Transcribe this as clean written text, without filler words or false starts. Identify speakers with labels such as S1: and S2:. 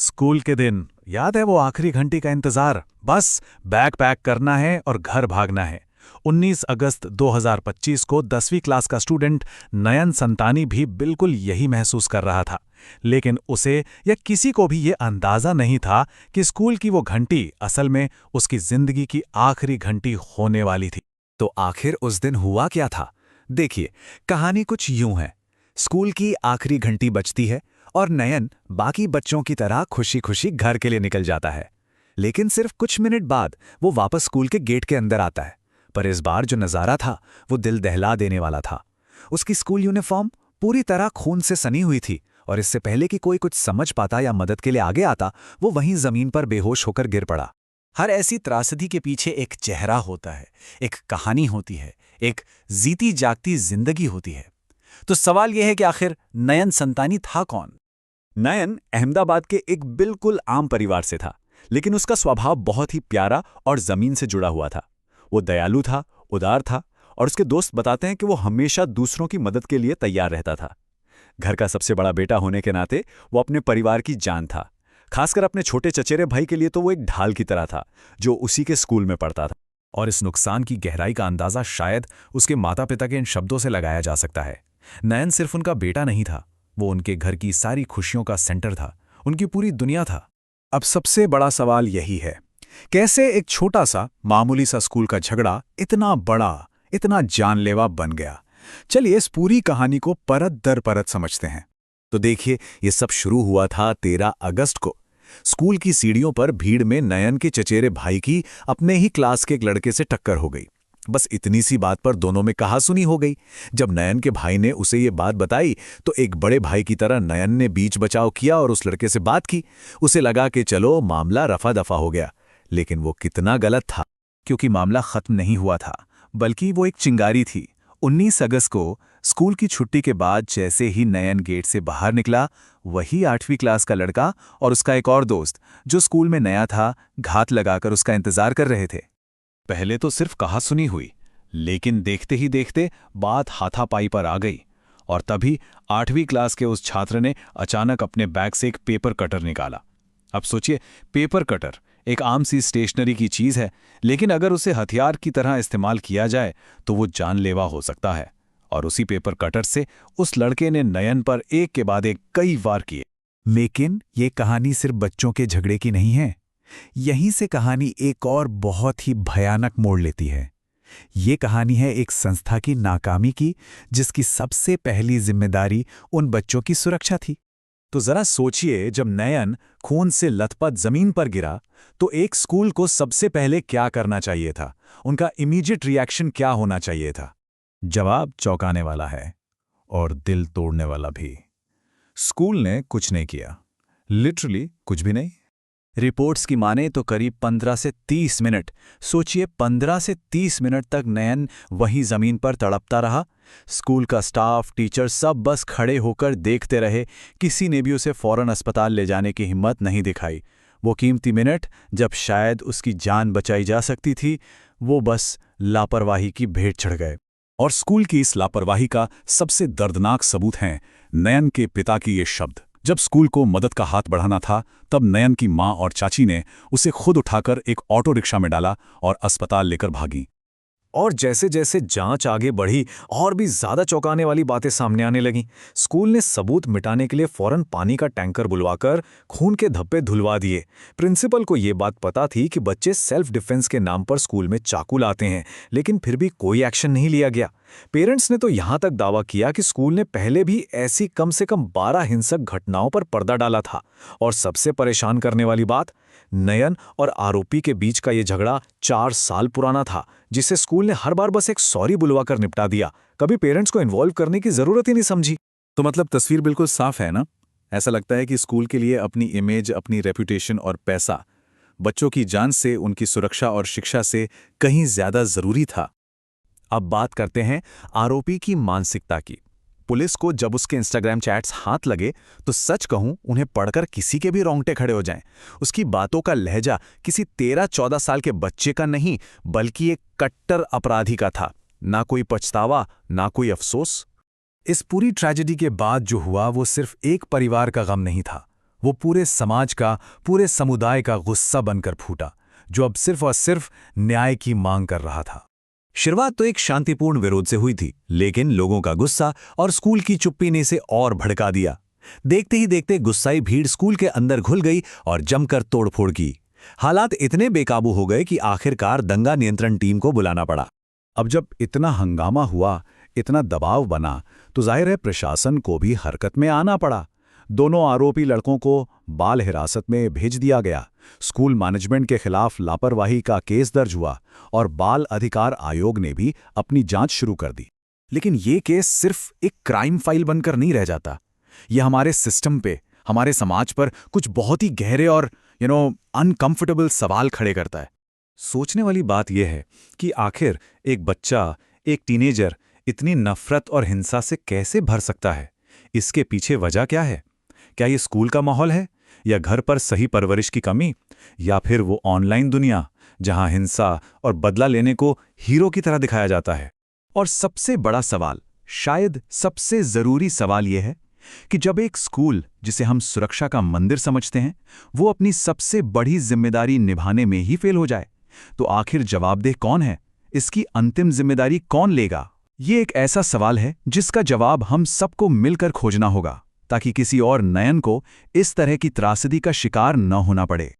S1: School के दिन याद है वो आखिरी घंटी का इंतजार। बस बैग पैक करना है और घर भागना है। 19 अगस्त 2025 को 10वीं क्लास का स्टूडेंट नयन संतानी भी बिल्कुल यही महसूस कर रहा था। लेकिन उसे या किसी को भी ये अंदाजा नहीं था कि स्कूल की वो घंटी असल में उसकी जिंदगी की आखिरी घंटी होने वाली थी।
S2: तो आखिर उस दिन हुआ क्या था? देखिए, कहानी कुछ यूं है। स्कूल की आखिरी घंटी बजती है और नयन बाकी बच्चों की तरह खुशी खुशी घर के लिए निकल जाता है। लेकिन सिर्फ कुछ मिनट बाद वो वापस स्कूल के गेट के अंदर आता है। पर इस बार जो नज़ारा था वो दिल दहला देने वाला था। उसकी स्कूल यूनिफॉर्म पूरी तरह खून से सनी हुई थी और इससे पहले कि कोई कुछ समझ पाता या मदद के लिए आगे आता, वो वहीं जमीन पर बेहोश होकर गिर पड़ा।
S3: हर ऐसी त्रासदी के पीछे एक चेहरा होता है, एक कहानी होती है, एक जीती जागती जिंदगी होती है। तो सवाल यह है कि आखिर नयन संतानी था कौन?
S2: नयन अहमदाबाद के एक बिल्कुल आम परिवार से था, लेकिन उसका स्वभाव बहुत ही प्यारा और जमीन से जुड़ा हुआ था। वो दयालु था, उदार था और उसके दोस्त बताते हैं कि वो हमेशा दूसरों की मदद के लिए तैयार रहता था। घर का सबसे बड़ा बेटा होने के नाते वो अपने परिवार की जान था। खासकर अपने छोटे चचेरे भाई के लिए तो वो एक ढाल की तरह था, जो उसी के स्कूल में पढ़ता था। और इस नुकसान की गहराई का अंदाजा शायद उसके माता पिता के इन शब्दों से लगाया जा सकता है। नयन सिर्फ उनका बेटा नहीं था, वो उनके घर की सारी खुशियों का सेंटर था, उनकी पूरी दुनिया था।
S1: अब सबसे बड़ा सवाल यही है, कैसे एक छोटा सा मामूली सा स्कूल का झगड़ा इतना बड़ा, इतना जानलेवा बन गया। चलिए इस पूरी कहानी को परत दर परत समझते हैं।
S2: तो देखिए, ये सब शुरू हुआ था 13 अगस्त को। स्कूल की सीढ़ियों पर भीड़ में नयन के चचेरे भाई की अपने ही क्लास के एक लड़के से टक्कर हो गई। बस इतनी सी बात पर दोनों में कहासुनी हो गई। जब नयन के भाई ने उसे ये बात बताई तो एक बड़े भाई की तरह नयन ने बीच बचाव किया और उस लड़के से बात की। उसे लगा कि चलो मामला रफा दफा हो गया, लेकिन वो कितना गलत था,
S1: क्योंकि मामला खत्म नहीं हुआ था, बल्कि वो एक चिंगारी थी। 19 अगस्त को स्कूल की छुट्टी के बाद जैसे ही नयन गेट से बाहर निकला, वही 8वीं क्लास का लड़का और उसका एक और दोस्त जो स्कूल में नया था, घात लगाकर उसका इंतजार कर रहे थे। पहले तो सिर्फ कहासुनी हुई, लेकिन देखते ही देखते बात हाथापाई पर आ गई। और तभी 8वीं क्लास के उस छात्र ने अचानक अपने बैग से एक पेपर कटर निकाला। अब सोचिए, पेपर कटर एक आम सी स्टेशनरी की चीज है, लेकिन अगर उसे हथियार की तरह इस्तेमाल किया जाए तो वो जानलेवा हो सकता है। और उसी पेपर कटर से उस लड़के ने नयन पर एक के बाद एक कई वार किए।
S2: लेकिन ये कहानी सिर्फ बच्चों के झगड़े की नहीं है। यहीं से कहानी एक और बहुत ही भयानक मोड़ लेती है। ये कहानी है एक संस्था की नाकामी की, जिसकी सबसे पहली जिम्मेदारी उन बच्चों की सुरक्षा थी।
S1: तो जरा सोचिए, जब नयन खून से लथपथ जमीन पर गिरा तो एक स्कूल को सबसे पहले क्या करना चाहिए था? उनका इमीडिएट रिएक्शन क्या होना चाहिए था? जवाब चौंकाने वाला है और दिल तोड़ने वाला भी। स्कूल ने कुछ नहीं किया, लिटरली कुछ भी नहीं। रिपोर्ट्स की माने तो करीब 15 से 30 मिनट, सोचिए 15 से 30 मिनट तक नयन वहीं जमीन पर तड़पता रहा। स्कूल का स्टाफ, टीचर सब बस खड़े होकर देखते रहे। किसी ने भी उसे फौरन अस्पताल ले जाने की हिम्मत नहीं दिखाई। वो कीमती मिनट जब शायद उसकी जान बचाई जा सकती थी, वो बस लापरवाही की भेंट चढ़ गए। और स्कूल की इस लापरवाही का सबसे दर्दनाक सबूत हैं नयन के पिता की ये शब्द। जब स्कूल को मदद का हाथ बढ़ाना था, तब नयन की माँ और चाची ने उसे खुद उठाकर एक ऑटो रिक्शा में डाला और अस्पताल लेकर भागी।
S2: और जैसे जैसे जांच आगे बढ़ी, और भी ज्यादा चौंकाने वाली बातें सामने आने लगीं। स्कूल ने सबूत मिटाने के लिए फौरन पानी का टैंकर बुलवाकर खून के धब्बे धुलवा दिए। प्रिंसिपल को ये बात पता थी कि बच्चे सेल्फ डिफेंस के नाम पर स्कूल में चाकू लाते हैं, लेकिन फिर भी कोई एक्शन नहीं लिया गया। पेरेंट्स ने तो यहां तक दावा किया कि स्कूल ने पहले भी ऐसी कम से कम 12 हिंसक घटनाओं पर पर्दा डाला था। और सबसे परेशान करने वाली बात, नयन और आरोपी के बीच का ये झगड़ा 4 साल पुराना था, जिसे स्कूल ने हर बार बस एक सॉरी बुलवाकर निपटा दिया। कभी पेरेंट्स को इन्वॉल्व करने की जरूरत ही नहीं समझी।
S1: तो मतलब तस्वीर बिल्कुल साफ है ना? ऐसा लगता है कि स्कूल के लिए अपनी इमेज, अपनी रेपुटेशन और पैसा बच्चों की जान से, उनकी सुरक्षा और शिक्षा से कहीं ज्यादा जरूरी था।
S2: अब बात करते हैं आरोपी की मानसिकता की। पुलिस को जब उसके इंस्टाग्राम चैट्स हाथ लगे तो सच कहूं, उन्हें पढ़कर किसी के भी रोंगटे खड़े हो जाएं। उसकी बातों का लहजा किसी 13-14 साल के बच्चे का नहीं, बल्कि एक कट्टर अपराधी का था। ना कोई पछतावा, ना कोई अफसोस।
S1: इस पूरी ट्रेजेडी के बाद जो हुआ वो सिर्फ एक परिवार का गम नहीं था, वो पूरे समाज का, पूरे समुदाय का गुस्सा बनकर फूटा, जो अब सिर्फ और सिर्फ न्याय की मांग कर रहा था।
S2: शुरुआत तो एक शांतिपूर्ण विरोध से हुई थी, लेकिन लोगों का गुस्सा और स्कूल की चुप्पी ने इसे और भड़का दिया। देखते ही देखते गुस्साई भीड़ स्कूल के अंदर घुल गई और जमकर तोड़फोड़ की। हालात इतने बेकाबू हो गए कि आखिरकार दंगा नियंत्रण टीम को बुलाना पड़ा।
S1: अब जब इतना हंगामा हुआ, इतना दबाव बना, तो जाहिर है प्रशासन को भी हरकत में आना पड़ा। दोनों आरोपी लड़कों को बाल हिरासत में भेज दिया गया। स्कूल मैनेजमेंट के खिलाफ लापरवाही का केस दर्ज हुआ और बाल अधिकार आयोग ने भी अपनी जांच शुरू कर दी। लेकिन ये केस सिर्फ एक क्राइम फाइल बनकर नहीं रह जाता। यह हमारे सिस्टम पे, हमारे समाज पर कुछ बहुत ही गहरे और अनकंफर्टेबल सवाल खड़े करता है। सोचने वाली बात यह है कि आखिर एक बच्चा, एक टीनेजर इतनी नफरत और हिंसा से कैसे भर सकता है? इसके पीछे वजह क्या है? क्या ये स्कूल का माहौल है, या घर पर सही परवरिश की कमी, या फिर वो ऑनलाइन दुनिया जहां हिंसा और बदला लेने को हीरो की तरह दिखाया जाता है? और सबसे बड़ा सवाल, शायद सबसे जरूरी सवाल यह है कि जब एक स्कूल, जिसे हम सुरक्षा का मंदिर समझते हैं, वो अपनी सबसे बड़ी जिम्मेदारी निभाने में ही फेल हो जाए, तो आखिर जवाबदेह कौन है? इसकी अंतिम जिम्मेदारी कौन लेगा? ये एक ऐसा सवाल है जिसका जवाब हम सबको मिलकर खोजना होगा, ताकि किसी और नयन को इस तरह की त्रासदी का शिकार न होना पड़े।